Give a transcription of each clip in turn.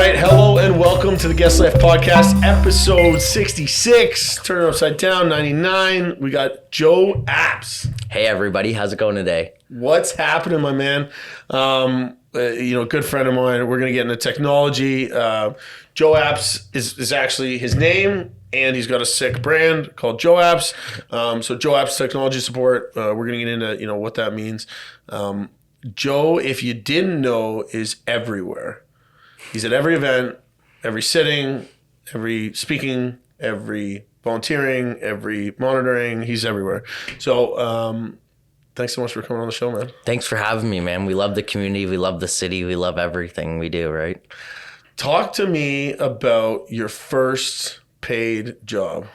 right, hello and welcome to the Guest Life Podcast, episode 66. Turn it upside down, 99. We got Joe Apps. Hey everybody, how's it going today? What's happening, my man? Good friend of mine. We're gonna get into technology. Joe Apps is actually his name, and he's got a sick brand called Joe Apps. So Joe Apps technology support. We're gonna get into what that means. Joe, if you didn't know, is everywhere. He's at every event, every sitting, every speaking, every volunteering, every monitoring. He's everywhere. So thanks so much for coming on the show, man. Thanks for having me, man. We love the community. We love the city. We love everything we do, right? Talk to me about your first paid job.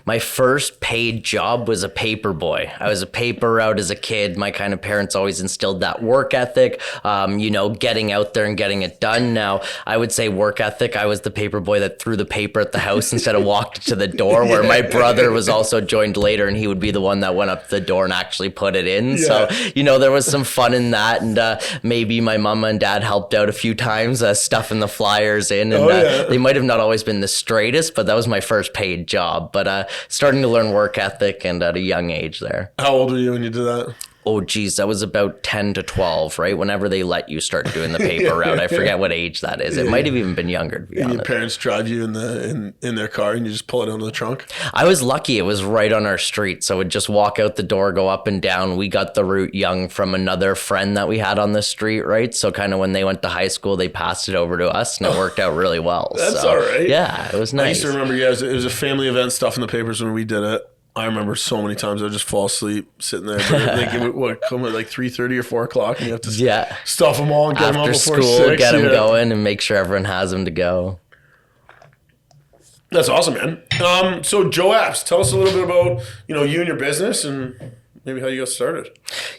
My first paid job was a paper boy. I was a paper route as a kid. My kind of parents always instilled that work ethic, getting out there and getting it done. Now, I would say work ethic. I was the paper boy that threw the paper at the house instead of walked to the door, where my brother was also joined later, and he would be the one that went up to the door and actually put it in. Yeah. So, there was some fun in that. And maybe my mama and dad helped out a few times stuffing the flyers in. And they might have not always been the straightest, but that was my first paid job. But starting to learn work ethic and at a young age there. How old were you when you did that? Oh, geez, that was about 10 to 12, right? Whenever they let you start doing the paper route. I forget what age that is. It might have even been younger, to be honest. Your parents drive you in their car and you just pull it out of the trunk? I was lucky. It was right on our street. So I would just walk out the door, go up and down. We got the route young from another friend that we had on the street, right? So kind of when they went to high school, they passed it over to us, and it worked out really well. That's all right. Yeah, it was nice. I used to remember, it was a family event stuff in the papers when we did it. I remember so many times I would just fall asleep sitting there. It would come at like 3:30 or 4 o'clock, and you have to stuff them all and get them up before school, 6. Get them going and make sure everyone has them to go. That's awesome, man. So Joe Apps, tell us a little bit about you and your business and maybe how you got started.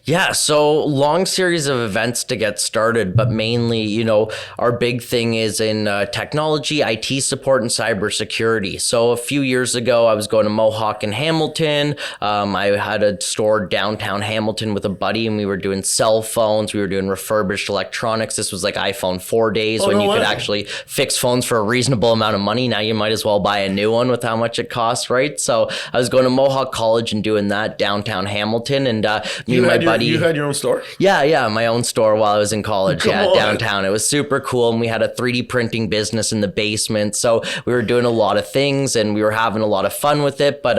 Yeah, so long series of events to get started, but mainly, our big thing is in technology, IT support, and cybersecurity. So a few years ago, I was going to Mohawk in Hamilton. I had a store downtown Hamilton with a buddy, and we were doing cell phones. We were doing refurbished electronics. This was like iPhone 4 days when you could actually fix phones for a reasonable amount of money. Now you might as well buy a new one with how much it costs, right? So I was going to Mohawk College and doing that downtown Hamilton. And me and my buddy. You had your own store? Yeah, my own store while I was in college. Downtown. It was super cool, and we had a 3D printing business in the basement. So we were doing a lot of things, and we were having a lot of fun with it. But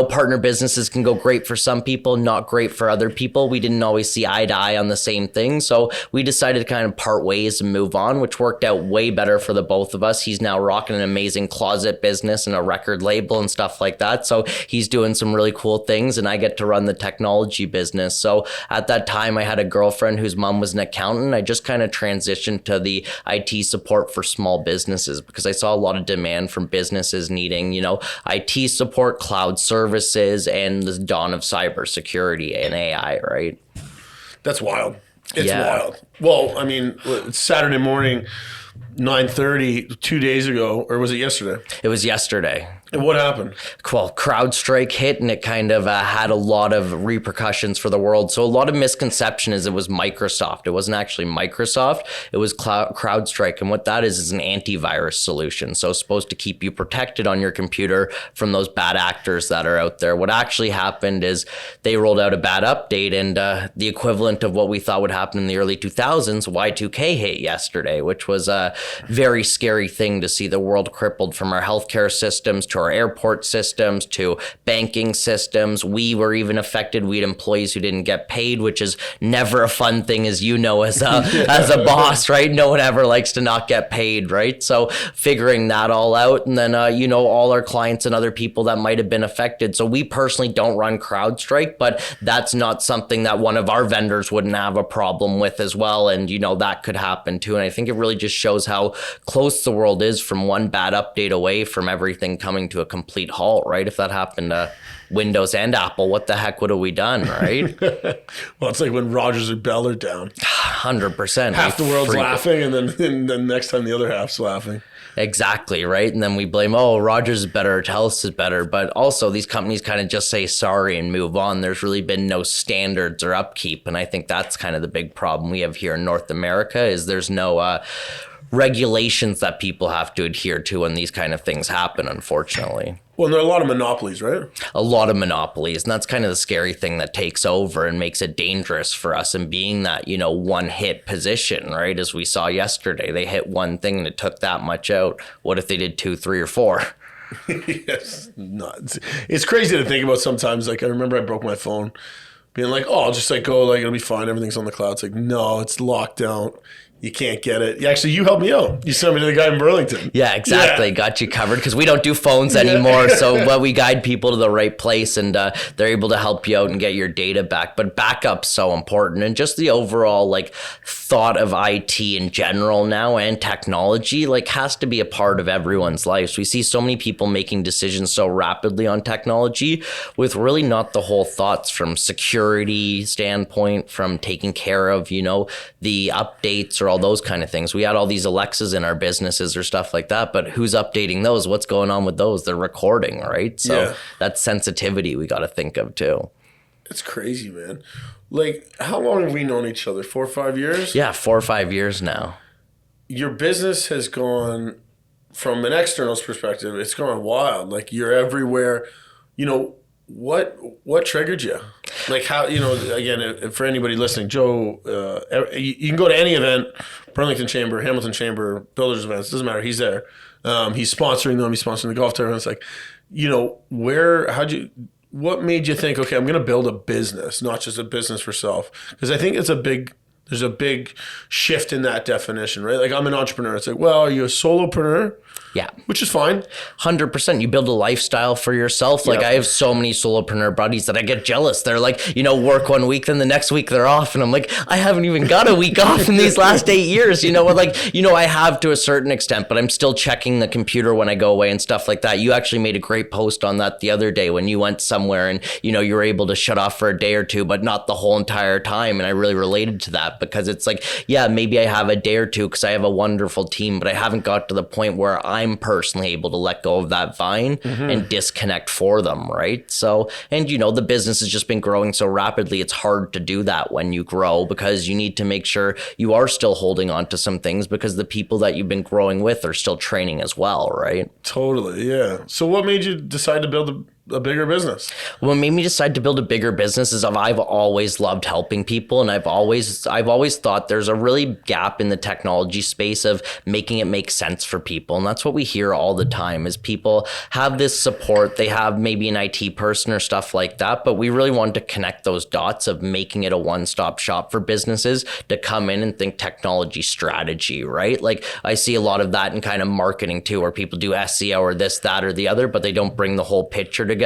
partner businesses can go great for some people, not great for other people. We didn't always see eye to eye on the same thing, so we decided to kind of part ways and move on, which worked out way better for the both of us. He's now rocking an amazing closet business and a record label and stuff like that. So he's doing some really cool things, and I get to run the technology business. So at that time, I had a girlfriend whose mom was an accountant. I just kind of transitioned to the IT support for small businesses because I saw a lot of demand from businesses needing, IT support, cloud services, and the dawn of cybersecurity and AI, right? That's wild. It's wild. Well, I mean, it's Saturday morning, 9:30, 2 days ago, or was it yesterday? It was yesterday. And what happened? Well, CrowdStrike hit, and it kind of had a lot of repercussions for the world. So a lot of misconception is it was Microsoft. It wasn't actually Microsoft. It was CrowdStrike. And what that is an antivirus solution. So it's supposed to keep you protected on your computer from those bad actors that are out there. What actually happened is they rolled out a bad update, and the equivalent of what we thought would happen in the early 2000s, Y2K hit yesterday, which was a very scary thing to see the world crippled from our healthcare systems to our airport systems to banking systems. We were even affected. We had employees who didn't get paid, which is never a fun thing, as as a boss, right? No one ever likes to not get paid, right? So figuring that all out, and then all our clients and other people that might have been affected. So we personally don't run CrowdStrike, but that's not something that one of our vendors wouldn't have a problem with as well. And that could happen too. And I think it really just shows how close the world is from one bad update away from everything coming to a complete halt, right? If that happened to Windows and Apple, what the heck would have we done, right? Well, it's like when Rogers or Bell are down. 100%. Half the world's laughing, and then next time the other half's laughing. Exactly, right? And then we blame, Rogers is better, Telus is better. But also these companies kind of just say sorry and move on. There's really been no standards or upkeep. And I think that's kind of the big problem we have here in North America is there's no regulations that people have to adhere to when these kind of things happen, unfortunately. Well, and there are a lot of monopolies, right? A lot of monopolies, and that's kind of the scary thing that takes over and makes it dangerous for us, and being that, one hit position, right? As we saw yesterday, they hit one thing and it took that much out. What if they did 2, 3, or 4? Yes, nuts. It's crazy to think about sometimes. Like, I remember I broke my phone, being like, "Oh, I'll just go, it'll be fine. Everything's on the cloud." It's like, no, it's locked out. You can't get it. Actually, you helped me out. You sent me to the guy in Burlington. Yeah, exactly. Yeah. Got you covered because we don't do phones anymore. So we guide people to the right place, and they're able to help you out and get your data back. But backup's so important, and just the overall thought of IT in general now and technology has to be a part of everyone's lives. We see so many people making decisions so rapidly on technology with really not the whole thoughts from security standpoint, from taking care of the updates or all those kind of things. We had all these Alexas in our businesses or stuff like that, but who's updating those? What's going on with those? They're recording, right? So that sensitivity we got to think of too. It's crazy, man. How long have we known each other? 4 or 5 years? Yeah, 4 or 5 years now. Your business has gone, from an external's perspective, it's gone wild. You're everywhere. What triggered you? How, again, for anybody listening, Joe, you can go to any event, Burlington Chamber, Hamilton Chamber, Builders events, doesn't matter. He's there. He's sponsoring them. He's sponsoring the golf tournament. It's what made you think, okay, I'm going to build a business, not just a business for self? Because I think there's a big shift in that definition, right? I'm an entrepreneur. It's are you a solopreneur? Yeah. Which is fine. 100%. You build a lifestyle for yourself. I have so many solopreneur buddies that I get jealous. They're work one week, then the next week they're off. And I'm I haven't even got a week off in these last 8 years. I have to a certain extent, but I'm still checking the computer when I go away and stuff like that. You actually made a great post on that the other day when you went somewhere and, you were able to shut off for a day or two, but not the whole entire time. And I really related to that because it's maybe I have a day or two because I have a wonderful team, but I haven't got to the point where I'm personally able to let go of that vine and disconnect for them, right? So, and the business has just been growing so rapidly, it's hard to do that when you grow because you need to make sure you are still holding on to some things because the people that you've been growing with are still training as well, right? Totally, yeah. So what made you decide to build a bigger business? What made me decide to build a bigger business is I've always loved helping people, and I've always thought there's a really gap in the technology space of making it make sense for people. And that's what we hear all the time is people have this support, they have maybe an IT person or stuff like that, but we really wanted to connect those dots of making it a one-stop shop for businesses to come in and think technology strategy, right? I see a lot of that in kind of marketing too, where people do SEO or this, that, or the other, but they don't bring the whole picture together.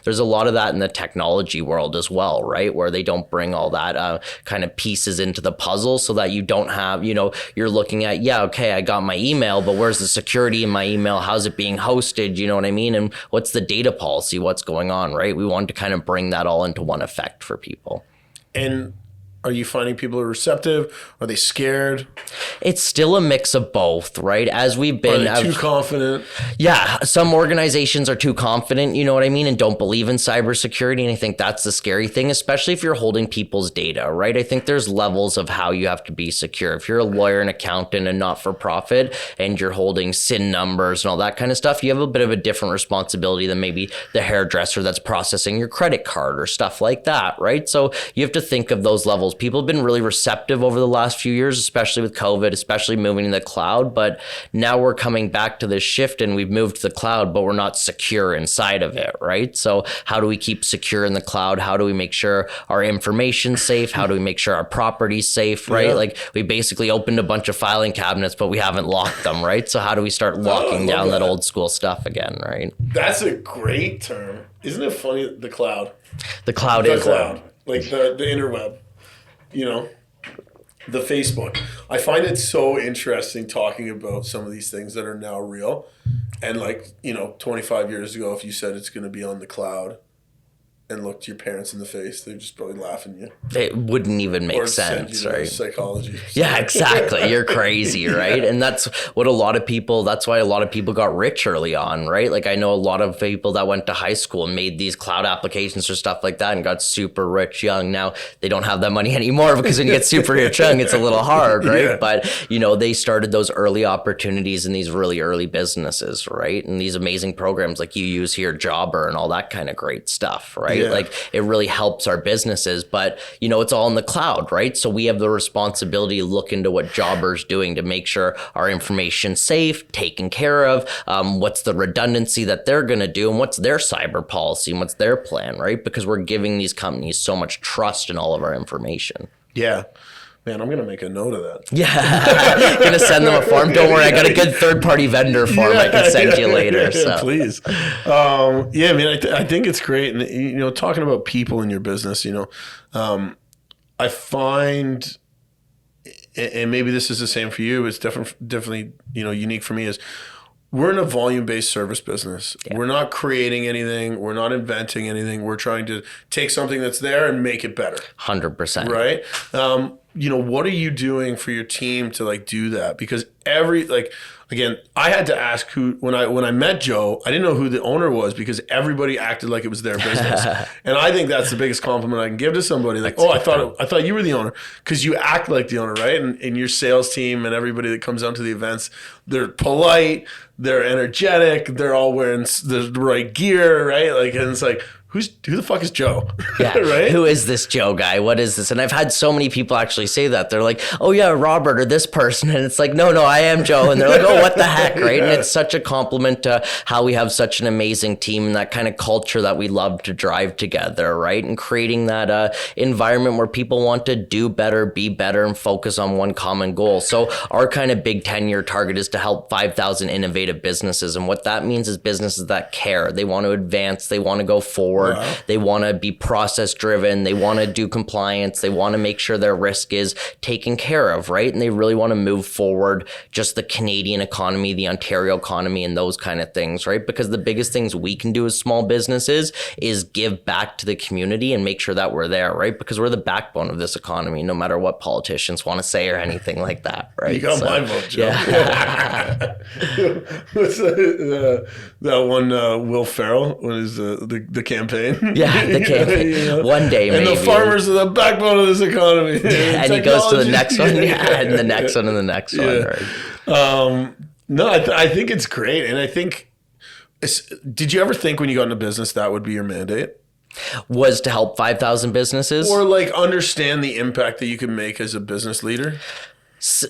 There's a lot of that in the technology world as well, right? Where they don't bring all that kind of pieces into the puzzle so that you don't have, you're looking at, I got my email, but where's the security in my email? How's it being hosted? You know what I mean? And what's the data policy? What's going on, right? We wanted to kind of bring that all into one effect for people. And are you finding people are receptive? Are they scared? It's still a mix of both, right? As we've been... Are they too confident? Yeah, some organizations are too confident, you know what I mean, and don't believe in cybersecurity, and I think that's the scary thing, especially if you're holding people's data, right? I think there's levels of how you have to be secure. If you're a lawyer, an accountant, and not-for-profit, and you're holding SIN numbers and all that kind of stuff, you have a bit of a different responsibility than maybe the hairdresser that's processing your credit card or stuff like that, right? So you have to think of those levels. People have been really receptive over the last few years, especially with COVID, especially moving to the cloud. But now we're coming back to this shift and we've moved to the cloud, but we're not secure inside of it, right? So how do we keep secure in the cloud? How do we make sure our information's safe? How do we make sure our property's safe, right? Yeah. We basically opened a bunch of filing cabinets, but we haven't locked them, right? So how do we start locking down that old school stuff again, right? That's a great term. Isn't it funny? The cloud. The cloud is the cloud. The interweb. The Facebook. I find it so interesting talking about some of these things that are now real. And 25 years ago, if you said it's going to be on the cloud, and looked your parents in the face, they'd just probably laugh at you. It wouldn't even make Or send sense, you to right? Psychology. Yeah, exactly. You're crazy, right? And that's what that's why a lot of people got rich early on, right? Like I know a lot of people that went to high school and made these cloud applications or stuff like that and got super rich young. Now they don't have that money anymore because when you get super rich young, it's a little hard, right? Yeah. But, they started those early opportunities in these really early businesses, right? And these amazing programs like you use here, Jobber and all that kind of great stuff, right? Yeah. Like it really helps our businesses, but it's all in the cloud, right? So we have the responsibility to look into what Jobber's doing to make sure our information's safe, taken care of, what's the redundancy that they're going to do, and what's their cyber policy and what's their plan, right? Because we're giving these companies so much trust in all of our information. Yeah. Man, I'm going to make a note of that. Yeah. I'm going to send them a form. Don't worry. I got a good third-party vendor form I can send you later. So. Please. Yeah, I mean, I think it's great. And, talking about people in your business, I find, and maybe this is the same for you, it's definitely, unique for me, is we're in a volume-based service business. Yeah. We're not creating anything. We're not inventing anything. We're trying to take something that's there and make it better. 100%. Right? What are you doing for your team to do that? Because again, I had to ask when I met Joe, I didn't know who the owner was because everybody acted like it was their business. And I think that's the biggest compliment I can give to somebody. Like, I thought you were the owner, because you act like the owner, right? And your sales team and everybody that comes out to the events, they're polite, they're energetic, they're all wearing the right gear, right? And it's like, who the fuck is Joe? Yeah. Right? Who is this Joe guy? What is this? And I've had so many people actually say that. They're like, oh yeah, Robert or this person. And it's like, no, I am Joe. And they're like, oh, what the heck, right? Yeah. And it's such a compliment to how we have such an amazing team and that kind of culture that we love to drive together, right? And creating that environment where people want to do better, be better, and focus on one common goal. So our kind of big 10-year target is to help 5,000 innovative businesses. And what that means is businesses that care. They want to advance. They want to go forward. Wow. They want to be process driven. They want to do compliance. They want to make sure their risk is taken care of, right? And they really want to move forward just the Canadian economy, the Ontario economy, and those kind of things, right? Because the biggest things we can do as small businesses is give back to the community and make sure that we're there, right? Because we're the backbone of this economy, no matter what politicians want to say or anything like that, right? You got my vote, Joe. Yeah. What's that one, Will Ferrell, what is the campaign? Yeah, the campaign. One day, and maybe. And the farmers are the backbone of this economy. And he goes to the next one, and the next one, and the next one. Right? No, I think it's great. And I think, did you ever think when you got into business that would be your mandate? Was to help 5,000 businesses? Or understand the impact that you can make as a business leader?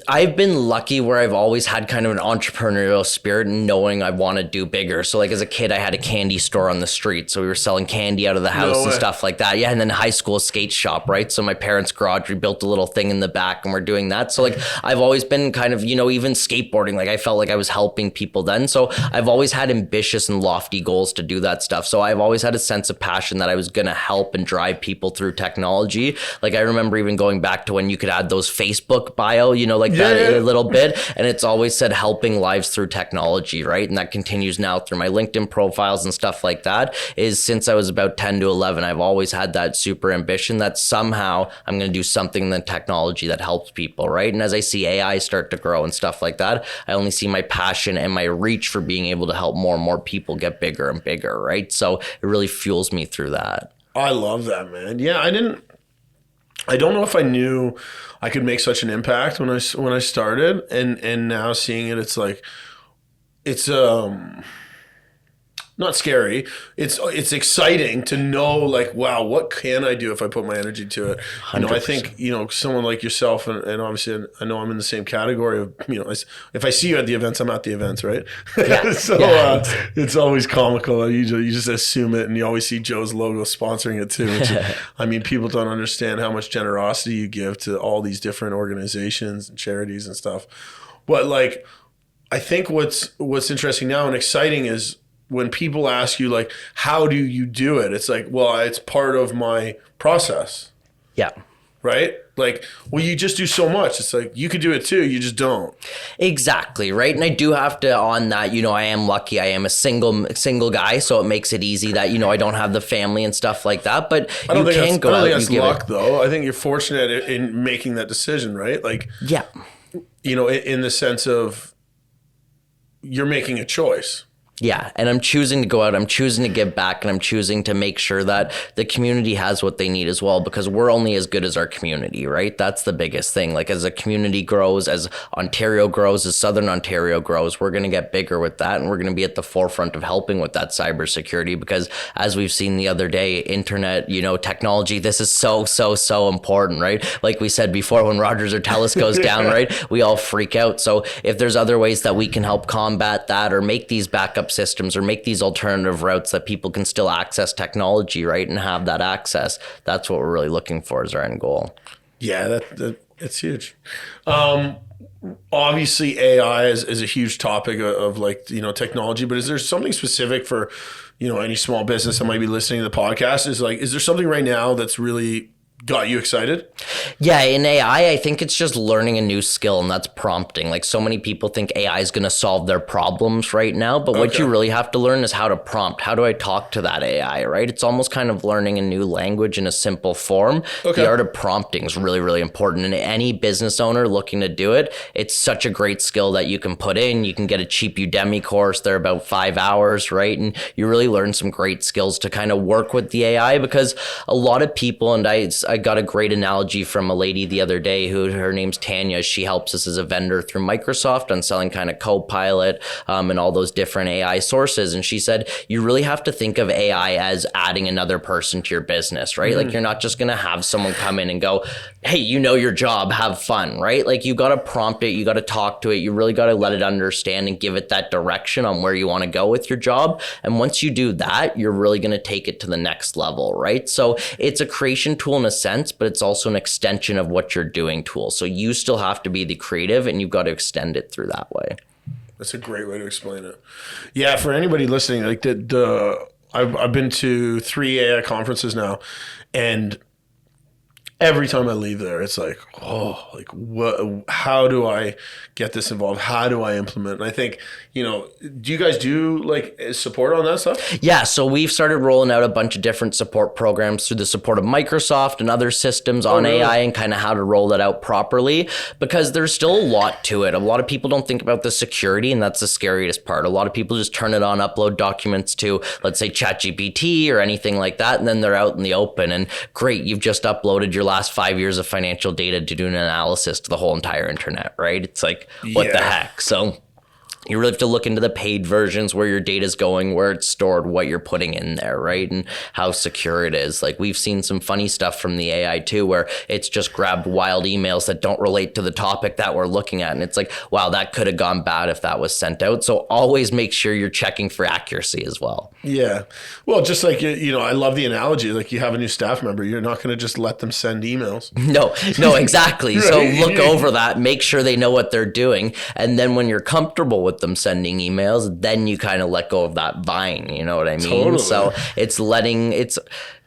I've been lucky where I've always had kind of an entrepreneurial spirit and knowing I want to do bigger. So as a kid, I had a candy store on the street. So we were selling candy out of the house and stuff like that. Yeah. And then high school skate shop, right? So my parents' garage, we built a little thing in the back and we're doing that. So I've always been kind of, even skateboarding, I felt like I was helping people then. So I've always had ambitious and lofty goals to do that stuff. So I've always had a sense of passion that I was going to help and drive people through technology. I remember even going back to when you could add those Facebook bio, that a little bit. And it's always said helping lives through technology, right? And that continues now through my LinkedIn profiles and stuff like that. Is since I was about 10 to 11, I've always had that super ambition that somehow I'm going to do something in the technology that helps people, right? And as I see AI start to grow and stuff like that, I only see my passion and my reach for being able to help more and more people get bigger and bigger, right? So it really fuels me through that. I love that, man. Yeah, I don't know if I knew I could make such an impact when I started, and now seeing it, it's not scary. It's exciting to know, wow, what can I do if I put my energy to it? 100%. I think, someone like yourself, and obviously I know I'm in the same category of, if I see you at the events, I'm at the events, right? Yeah. So it's always comical. You just assume it, and you always see Joe's logo sponsoring it too. Which, people don't understand how much generosity you give to all these different organizations and charities and stuff. But I think what's interesting now and exciting is, when people ask you, how do you do it? It's well, it's part of my process. Yeah. right? Like, well, you just do so much. It's like, you could do it too. You just don't. Exactly, right? And I do have to, on that, I am lucky. I am a single guy, so it makes it easy that, I don't have the family and stuff like that. But I don't think that's you luck, though. I think you're fortunate in making that decision, right? Like, yeah. In the sense of you're making a choice. Yeah, and I'm choosing to go out, I'm choosing to give back, and I'm choosing to make sure that the community has what they need as well, because we're only as good as our community, right? That's the biggest thing. Like, as a community grows, as Ontario grows, as Southern Ontario grows, we're going to get bigger with that, and we're going to be at the forefront of helping with that cybersecurity, because as we've seen the other day, internet, technology, this is so important, right? Like we said before, when Rogers or Telus goes down, right, we all freak out. So if there's other ways that we can help combat that, or make these backup systems, or make these alternative routes that people can still access technology, right, and have that access, that's what we're really looking for as our end goal. Yeah, that's huge. Obviously, AI is a huge topic of technology, but is there something specific for any small business that might be listening to the podcast? Is there something right now that's really got you excited? Yeah, in AI, I think it's just learning a new skill, and that's prompting. Like, so many people think AI is going to solve their problems right now, but what you really have to learn is how to prompt. How do I talk to that AI, right? It's almost kind of learning a new language in a simple form. The art of prompting is really, really important. And any business owner looking to do it, it's such a great skill that you can put in. You can get a cheap Udemy course. They're about 5 hours, right? And you really learn some great skills to kind of work with the AI, because a lot of people, and I got a great analogy from a lady the other day her name's Tanya. She helps us as a vendor through Microsoft on selling kind of Copilot and all those different AI sources. And she said, you really have to think of AI as adding another person to your business, right? Like, you're not just going to have someone come in and go, hey, your job, have fun, right? Like, you got to prompt it. You got to talk to it. You really got to let it understand and give it that direction on where you want to go with your job. And once you do that, you're really going to take it to the next level, right? So it's a creation tool in a sense, but it's also an extension of what you're doing tool. So you still have to be the creative, and you've got to extend it through that way. That's a great way to explain it. Yeah, for anybody listening, like I've been to 3 AI conferences now, and every time I leave there, it's like, what? How do I get this involved? How do I implement? And I think, do you guys do like support on that stuff? Yeah, so we've started rolling out a bunch of different support programs through the support of Microsoft and other systems on AI, and kind of how to roll that out properly, because there's still a lot to it. A lot of people don't think about the security, and that's the scariest part. A lot of people just turn it on, upload documents to, let's say, ChatGPT or anything like that, and then they're out in the open. And great, you've just uploaded your last 5 years of financial data to do an analysis to the whole entire internet, right? It's like, what the heck? So you really have to look into the paid versions, where your data is going, where it's stored, what you're putting in there, right? And how secure it is. Like, we've seen some funny stuff from the AI too, where it's just grabbed wild emails that don't relate to the topic that we're looking at. And it's like, wow, that could have gone bad if that was sent out. So always make sure you're checking for accuracy as well. Yeah. Well, just like, I love the analogy. Like, you have a new staff member, you're not going to just let them send emails. No, exactly. Right. So look over that, make sure they know what they're doing. And then when you're comfortable with them sending emails, then you kind of let go of that vine, you know what I mean? Totally. So it's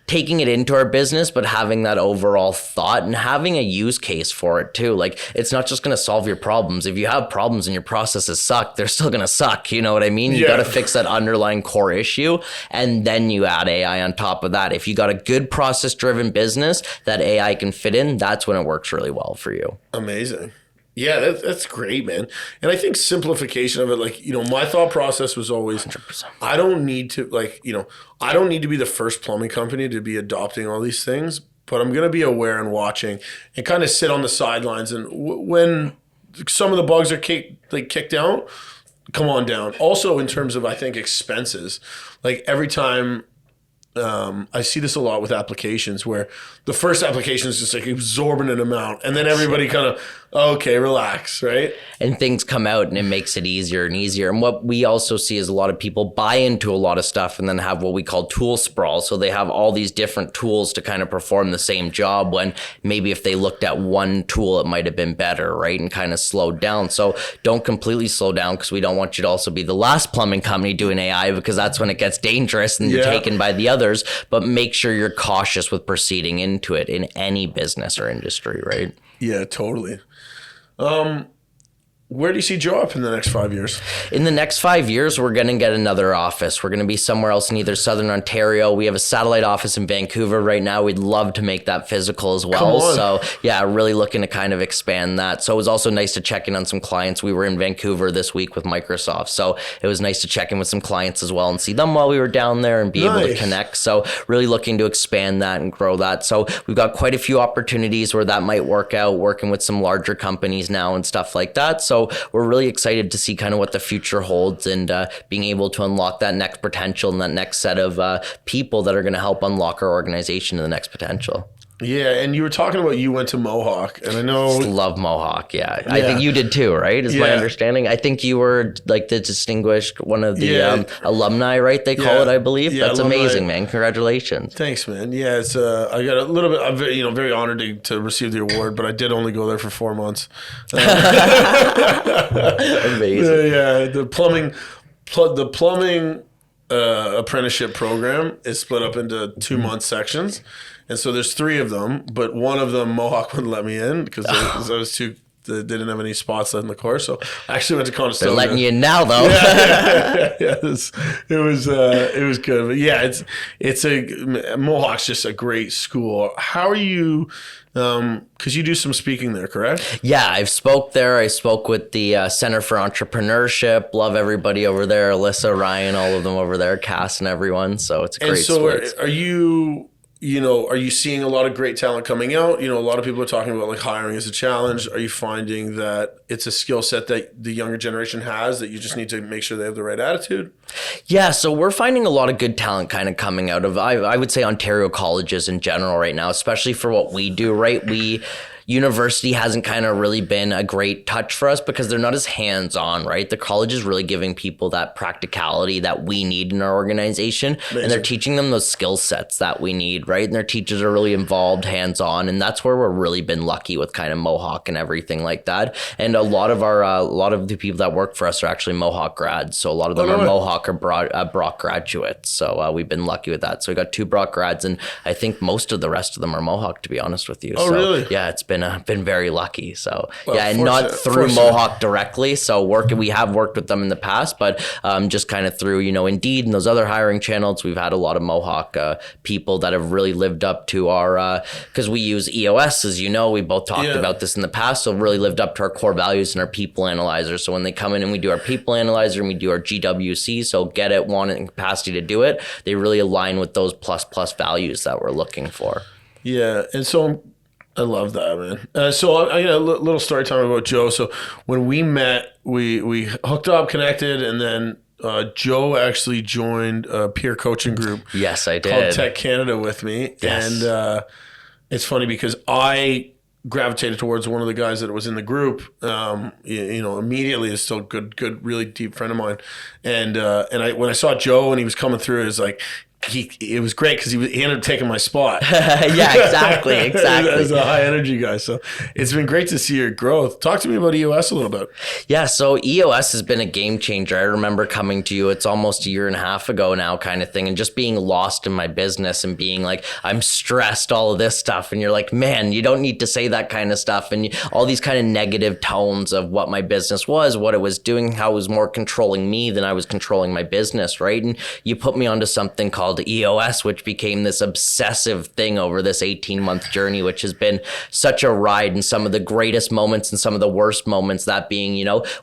taking it into our business, but having that overall thought and having a use case for it too. Like, it's not just going to solve your problems. If you have problems and your processes suck, they're still going to suck. You know what I mean? You got to fix that underlying core issue, and then you add AI on top of that. If you got a good process driven business that AI can fit in, that's when it works really well for you. Amazing. Yeah, that's great, man. And I think simplification of it, like, my thought process was always, 100%. I don't need to be the first plumbing company to be adopting all these things, but I'm going to be aware and watching and kind of sit on the sidelines. And when some of the bugs are kicked out, come on down. Also, in terms of, I think, expenses, like, every time, I see this a lot with applications, where the first application is just like exorbitant amount, and then everybody kind of Okay, relax, right? And things come out and it makes it easier and easier. And what we also see is a lot of people buy into a lot of stuff and then have what we call tool sprawl. So they have all these different tools to kind of perform the same job, when maybe if they looked at one tool, it might have been better, right? And kind of slowed down. So don't completely slow down, because we don't want you to also be the last plumbing company doing AI, because that's when it gets dangerous and you're taken by the others. But make sure you're cautious with proceeding into it in any business or industry, right? Yeah, totally. Where do you see Joe up in the next 5 years? In the next 5 years, we're going to get another office. We're going to be somewhere else in either Southern Ontario. We have a satellite office in Vancouver right now. We'd love to make that physical as well. So yeah, really looking to kind of expand that. So it was also nice to check in on some clients. We were in Vancouver this week with Microsoft. So it was nice to check in with some clients as well and see them while we were down there and be able to connect. So really looking to expand that and grow that. So we've got quite a few opportunities where that might work out, working with some larger companies now and stuff like that. So we're really excited to see kind of what the future holds, and being able to unlock that next potential and that next set of people that are going to help unlock our organization to the next potential. Yeah, and you were talking about you went to Mohawk, and I know... Love Mohawk, yeah. I think you did too, right? Is my understanding. I think you were like the distinguished one of the alumni, right? They call it, I believe. That's alumni. Amazing, man. Congratulations. Thanks, man. Yeah, it's I got a little bit. I'm very, very honored to receive the award, but I did only go there for 4 months. Amazing. The plumbing apprenticeship program is split up into 2-month sections. And so there's 3 of them, but one of them Mohawk wouldn't let me in because I was too. They didn't have any spots in the course, so I actually went to Conestoga. They're letting you in now, though. It was good, but yeah, Mohawk's just a great school. How are you? Because you do some speaking there, correct? Yeah, I've spoke there. I spoke with the Center for Entrepreneurship. Love everybody over there, Alyssa, Ryan, all of them over there, Cass, and everyone. So it's a great. And so, are you? Are you seeing a lot of great talent coming out? A lot of people are talking about like hiring as a challenge. Are you finding that it's a skill set that the younger generation has that you just need to make sure they have the right attitude? Yeah, so we're finding a lot of good talent kind of coming out of, I would say, Ontario colleges in general right now, especially for what we do, right? University hasn't kind of really been a great touch for us because they're not as hands-on, right? The college is really giving people that practicality that we need in our organization. Amazing. And they're teaching them those skill sets that we need, right? And their teachers are really involved, hands-on, and that's where we're really been lucky with kind of Mohawk and everything like that. And a lot of the people that work for us are actually Mohawk grads. So a lot of them are Mohawk or Brock graduates. So we've been lucky with that. So we got 2 Brock grads, and I think most of the rest of them are Mohawk, to be honest with you. Oh, really? Yeah, it's been very lucky. So and not through Mohawk directly. So we have worked with them in the past, but just kind of through, Indeed and those other hiring channels, we've had a lot of Mohawk people that have really lived up to our, because we use EOS, as we both talked about this in the past, so really lived up to our core values and our people analyzer. So when they come in and we do our people analyzer and we do our GWC, so get it, want it, and capacity to do it, they really align with those plus values that we're looking for. Yeah. And so I love that, man. So I got a little story time about Joe. So when we met, we hooked up, connected, and then Joe actually joined a peer coaching group. Yes, I did. Called Tech Canada with me. Yes. And it's funny because I gravitated towards one of the guys that was in the group. Immediately is still good, really deep friend of mine. And when I saw Joe and he was coming through, it was like, it was great because he ended up taking my spot. Yeah, exactly. As a high energy guy. So it's been great to see your growth. Talk to me about EOS a little bit. Yeah, so EOS has been a game changer. I remember coming to you, it's almost 1.5 years ago now kind of thing, and just being lost in my business and being like, I'm stressed, all of this stuff. And you're like, man, you don't need to say that kind of stuff. And all these kind of negative tones of what my business was, what it was doing, how it was more controlling me than I was controlling my business, right? And you put me onto something called EOS, which became this obsessive thing over this 18-month journey, which has been such a ride, and some of the greatest moments and some of the worst moments, that being,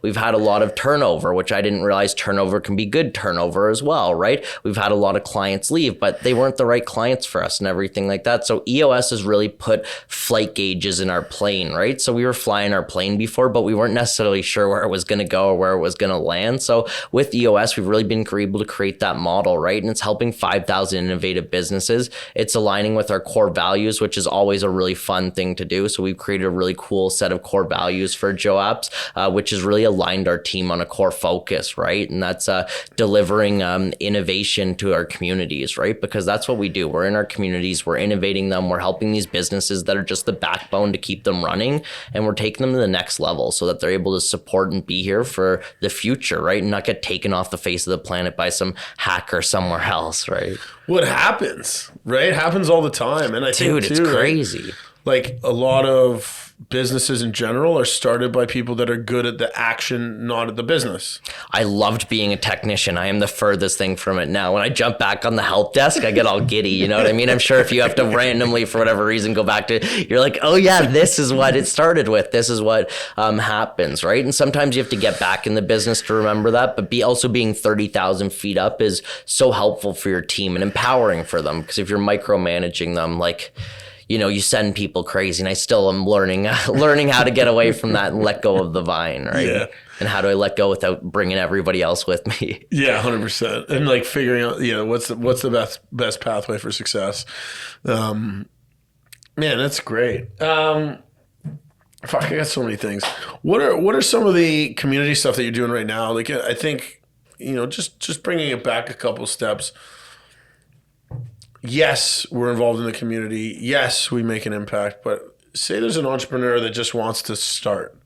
we've had a lot of turnover, which I didn't realize turnover can be good turnover as well, right? We've had a lot of clients leave, but they weren't the right clients for us and everything like that. So EOS has really put flight gauges in our plane, right? So we were flying our plane before, but we weren't necessarily sure where it was going to go or where it was going to land. So with EOS, we've really been able to create that model, right? And it's helping 5 5,000 innovative businesses. It's aligning with our core values, which is always a really fun thing to do. So we've created a really cool set of core values for Joe Apps, which has really aligned our team on a core focus, right? And that's delivering innovation to our communities, right? Because that's what we do. We're in our communities, we're innovating them, we're helping these businesses that are just the backbone to keep them running, and we're taking them to the next level so that they're able to support and be here for the future, right? And not get taken off the face of the planet by some hacker somewhere else, right? What happens, right? It happens all the time. And I think, it's crazy. Like a lot of businesses in general are started by people that are good at the action, not at the business. I loved being a technician. I am the furthest thing from it now. When I jump back on the help desk, I get all giddy. You know what I mean? I'm sure if you have to randomly, for whatever reason, go back to, you're like, oh yeah, this is what it started with. This is what happens, right? And sometimes you have to get back in the business to remember that. But also being 30,000 feet up is so helpful for your team and empowering for them. Because if you're micromanaging them, like, you know, you send people crazy, and I still am learning how to get away from that and let go of the vine, right? Yeah. And how do I let go without bringing everybody else with me? Yeah, 100%. And like figuring out, what's the best pathway for success. Man, that's great. Fuck, I got so many things. What are some of the community stuff that you're doing right now? Like, I think, just bringing it back a couple steps. Yes, we're involved in the community. Yes, we make an impact. But say there's an entrepreneur that just wants to start.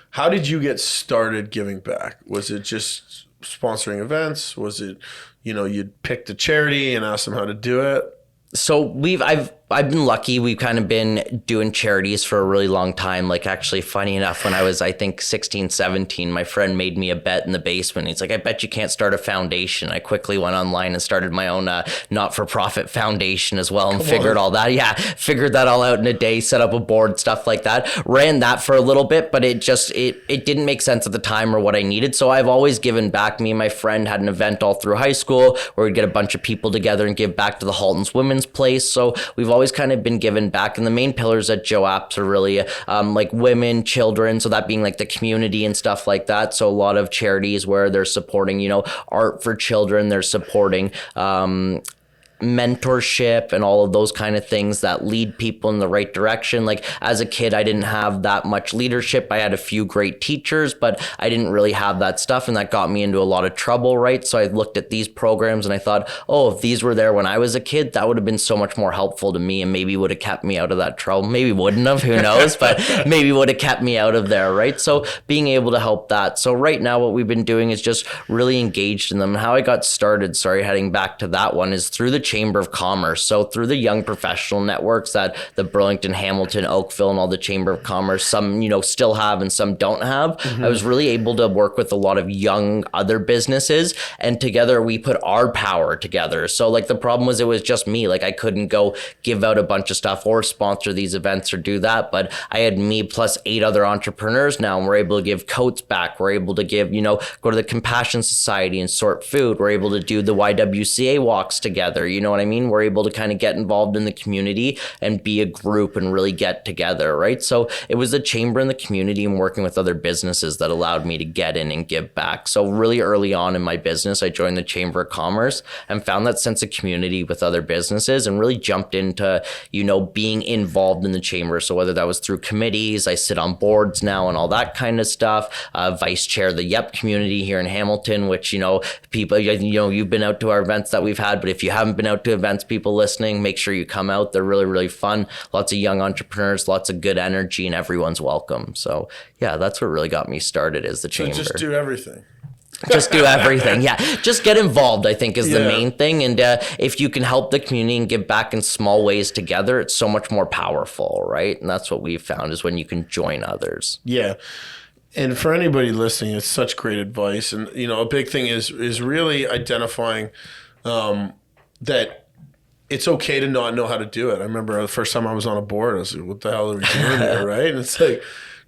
How did you get started giving back? Was it just sponsoring events? Was it, you'd picked a charity and asked them how to do it? So I've been lucky. We've kind of been doing charities for a really long time. Like, actually, funny enough, when I was, I think, 16, 17, my friend made me a bet in the basement. He's like, I bet you can't start a foundation. I quickly went online and started my own not-for-profit foundation as well, and figured all that. Yeah, figured that all out in a day, set up a board, stuff like that. Ran that for a little bit, but it didn't make sense at the time or what I needed. So I've always given back. Me and my friend had an event all through high school where we'd get a bunch of people together and give back to the Halton's Women's Place. So we've always kind of been given back, and the main pillars at Joe Apps are really like women, children, so that being like the community and stuff like that. So a lot of charities where they're supporting, art for children, they're supporting mentorship and all of those kind of things that lead people in the right direction. Like, as a kid, I didn't have that much leadership. I had a few great teachers, but I didn't really have that stuff, and that got me into a lot of trouble, right? So I looked at these programs and I thought, oh, if these were there when I was a kid, that would have been so much more helpful to me, and maybe would have kept me out of that trouble. Maybe wouldn't have, who knows, but maybe would have kept me out of there, right? So being able to help that. So right now what we've been doing is just really engaged in them. And how I got started, heading back to that one, is through the Chamber of Commerce. So through the young professional networks that the Burlington, Hamilton, Oakville, and all the Chamber of Commerce, some, still have and some don't have, I was really able to work with a lot of young other businesses, and together we put our power together. So like the problem was, it was just me. Like, I couldn't go give out a bunch of stuff or sponsor these events or do that, but I had me plus 8 other entrepreneurs now, and we're able to give coats back. We're able to give, go to the Compassion Society and sort food. We're able to do the YWCA walks together. You know what I mean? We're able to kind of get involved in the community and be a group and really get together, right? So it was the chamber and the community and working with other businesses that allowed me to get in and give back. So really early on in my business, I joined the Chamber of Commerce and found that sense of community with other businesses, and really jumped into, being involved in the chamber. So whether that was through committees, I sit on boards now and all that kind of stuff, vice chair of the YEP community here in Hamilton, which, people, you've been out to our events that we've had, but if you haven't been out to events, people listening, make sure you come out. They're really, really fun. Lots of young entrepreneurs, lots of good energy, and everyone's welcome. So yeah, that's what really got me started, is the chamber. So just do everything. Just do everything. Yeah. Just get involved, I think, is the main thing. And if you can help the community and give back in small ways together, it's so much more powerful, right? And that's what we've found, is when you can join others. Yeah. And for anybody listening, it's such great advice. And, a big thing is really identifying that it's okay to not know how to do it. I remember the first time I was on a board, I was like, what the hell are we doing there, right? And it's like,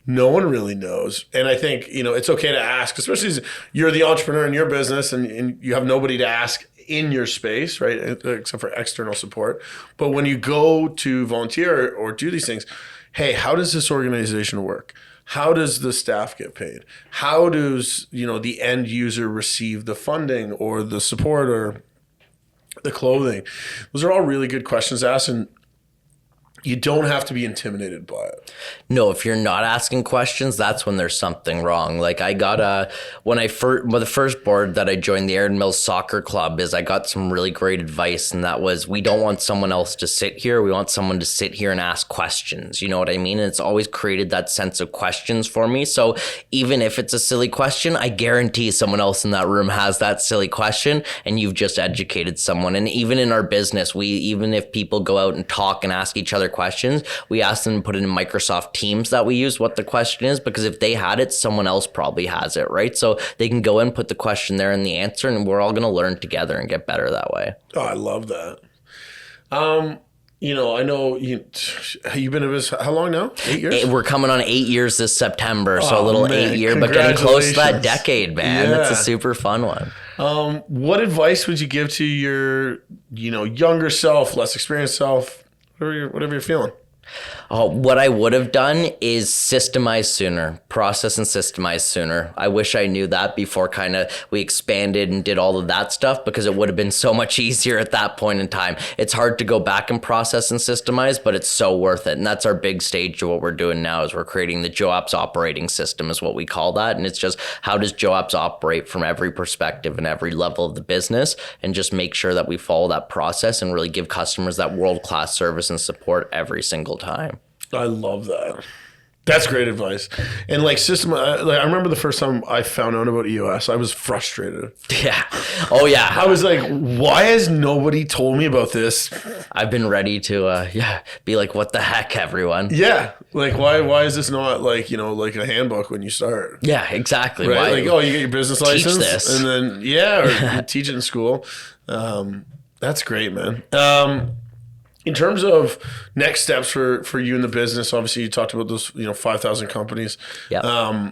no one really knows. And I think, it's okay to ask, especially as you're the entrepreneur in your business and you have nobody to ask in your space, right? Except for external support. But when you go to volunteer or do these things, hey, how does this organization work? How does the staff get paid? How does, the end user receive the funding or the support or the clothing. Those are all really good questions asked, and you don't have to be intimidated by it. No, if you're not asking questions, that's when there's something wrong. Like I got the first board that I joined, the Aaron Mills Soccer Club, is I got some really great advice, and that was, we don't want someone else to sit here. We want someone to sit here and ask questions. You know what I mean? And it's always created that sense of questions for me. So even if it's a silly question, I guarantee someone else in that room has that silly question, and you've just educated someone. And even in our business, even if people go out and talk and ask each other questions, we ask them to put it in Microsoft Teams that we use what the question is, because if they had it, someone else probably has it, right? So they can go and put the question there and the answer, and we're all going to learn together and get better that way. Oh, I love that. I know you've been in this how long now? 8 years? We're coming on 8 years this September, so a little man, 8 year, but getting close to that decade, man. Yeah. That's a super fun one. What advice would you give to your, younger self, less experienced self, whatever you're feeling? What I would have done is systemize sooner, process and systemize sooner. I wish I knew that before we expanded and did all of that stuff, because it would have been so much easier at that point in time. It's hard to go back and process and systemize, but it's so worth it. And that's our big stage of what we're doing now, is we're creating the Joe Apps operating system is what we call that. And it's just, how does Joe Apps operate from every perspective and every level of the business, and just make sure that we follow that process and really give customers that world-class service and support every single time. I love that. That's great advice. And I remember the first time I found out about EOS, I was frustrated. Yeah. Oh yeah. I was like, why has nobody told me about this? I've been ready to be like, what the heck, everyone? Yeah. Like, why is this not like a handbook when you start? Yeah, exactly. Right? Like, you get your business license this. And then or you teach it in school. That's great, man. In terms of next steps for you in the business, obviously you talked about those 5,000 companies. Yeah.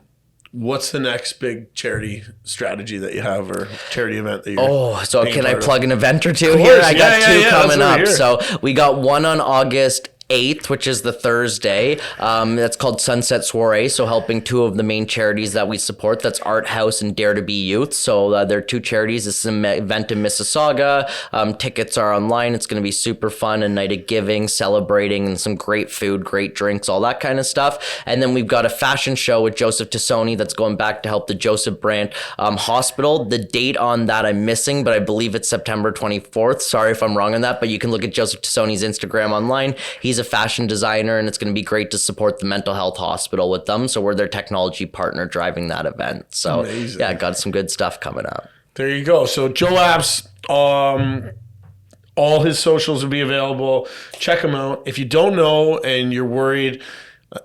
What's the next big charity strategy that you have, or charity event that you're so can I plug an event or two here? Here? I got two coming up. Here. So we got one on August 8th, which is the Thursday. That's called Sunset Soiree. So helping two of the main charities that we support. That's Art House and Dare to Be Youth. So they're two charities. It's an event in Mississauga. Tickets are online. It's going to be super fun. A night of giving, celebrating, and some great food, great drinks, all that kind of stuff. And then we've got a fashion show with Joseph Tassoni that's going back to help the Joseph Brand Hospital. The date on that I'm missing, but I believe it's September 24th. Sorry if I'm wrong on that, but you can look at Joseph Tassoni's Instagram online. He's a fashion designer, and it's going to be great to support the mental health hospital with them. So we're their technology partner driving that event. So amazing. Yeah, got some good stuff coming up. There you go. So Joe Apps, all his socials will be available. Check him out. If you don't know and you're worried,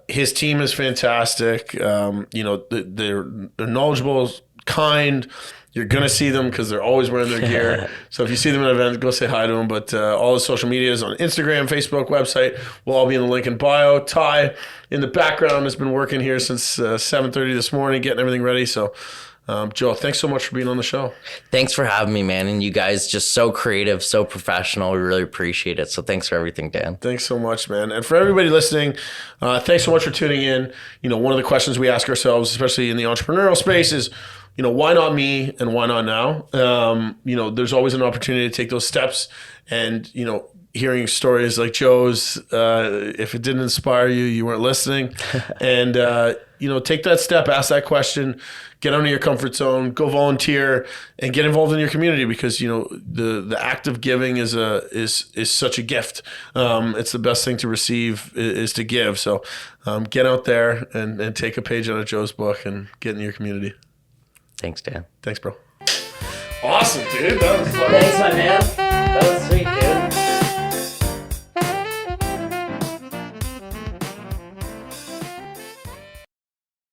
his team is fantastic. They're knowledgeable, kind. You're going to see them because they're always wearing their gear. So if you see them at an event, go say hi to them. But all his social media is on Instagram, Facebook, website will all be in the link in bio. Ty, in the background, has been working here since 7:30 this morning, getting everything ready. So, Joe, thanks so much for being on the show. Thanks for having me, man. And you guys just so creative, so professional. We really appreciate it. So thanks for everything, Dan. Thanks so much, man. And for everybody listening, thanks so much for tuning in. One of the questions we ask ourselves, especially in the entrepreneurial space, is, why not me and why not now? There's always an opportunity to take those steps, and, hearing stories like Joe's, if it didn't inspire you, you weren't listening. And, take that step, ask that question, get out of your comfort zone, go volunteer, and get involved in your community, because, the act of giving is such a gift. It's the best thing to receive is to give. So get out there and take a page out of Joe's book and get in your community. Thanks, Dan. Thanks, bro. Awesome, dude. That was fun. Thanks, my man.